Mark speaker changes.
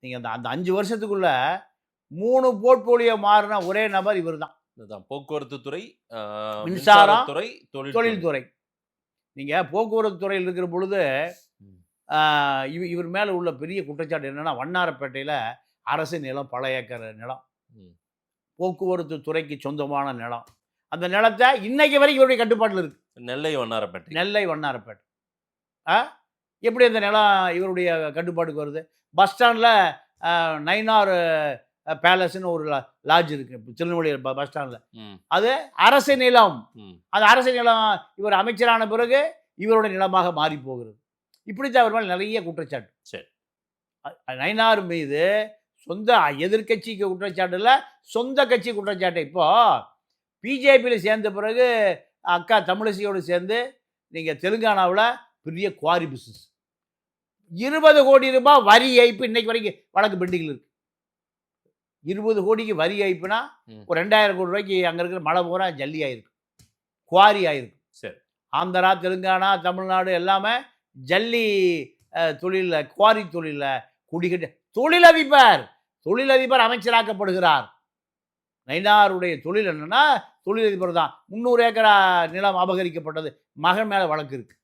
Speaker 1: நீங்கள் அந்த 5 வருஷத்துக்குள்ள 3 போர்ட்போலியோ மாறின ஒரே நபர் இவர் தான்.
Speaker 2: இதுதான் போக்குவரத்து துறை,
Speaker 1: மின்சாரம்,
Speaker 2: துறை,
Speaker 1: தொழில்துறை. நீங்கள் போக்குவரத்து துறையில் இருக்கிற பொழுது இவர் மேலே உள்ள பெரிய குற்றச்சாட்டு என்னன்னா, வண்ணாரப்பேட்டையில் அரசு நிலம் பல ஏக்கர் நிலம், போக்குவரத்து துறைக்கு சொந்தமான நிலம். அந்த நிலத்தை இன்னைக்கு வரைக்கும் இவருடைய கட்டுப்பாட்டில் இருக்கு.
Speaker 2: நெல்லை வண்ணாரப்பேட்டை.
Speaker 1: எப்படி அந்த நிலம் இவருடைய கட்டுப்பாட்டுக்கு வருது? பஸ் ஸ்டாண்டில் நைனார் பேலஸ்ன்னு ஒரு லாட்ஜ் இருக்கு திருநெல்வேலி பஸ் ஸ்டாண்டில். அது அரசு நிலம். அந்த அரசு நிலம் இவர் அமைச்சரான பிறகு இவருடைய நிலமாக மாறி போகிறது. இப்படித்தான் அவர் மேலே நிறைய குற்றச்சாட்டு.
Speaker 2: சரி,
Speaker 1: நைனார் மீது சொந்த எதிர்கட்சிக்கு குற்றச்சாட்டு இல்லை, சொந்த கட்சி குற்றச்சாட்டு. இப்போ பிஜேபியில் சேர்ந்த பிறகு அக்கா தமிழிசையோடு சேர்ந்து நீங்கள் தெலுங்கானாவில் பெரிய குவாரி பிஸ்னஸ், 20 கோடி ரூபாய் வரி ஏய்ப்பு இன்னைக்கு வரைக்கும் வழக்கு பெண்டிங்கில் இருக்கு. 20 கோடிக்கு வரி ஏய்ப்புனா ஒரு 2000 கோடி ரூபாய்க்கு அங்கே இருக்கிற மழை பூரா ஜல்லி ஆயிருக்கு, குவாரி ஆயிருக்கு.
Speaker 2: சரி,
Speaker 1: ஆந்திரா, தெலுங்கானா, தமிழ்நாடு எல்லாமே ஜல்லி தொழிலில், குவாரி தொழிலில் குடிக்கிட்டு தொழிலதிபர் அமைச்சராக்கப்படுகிறார். நைனாருடைய தொழில் என்னன்னா தொழிலதிபர் தான். 300 ஏக்கரா நிலம் அபகரிக்கப்பட்டது, மகன் மேலே வழக்கு இருக்கு.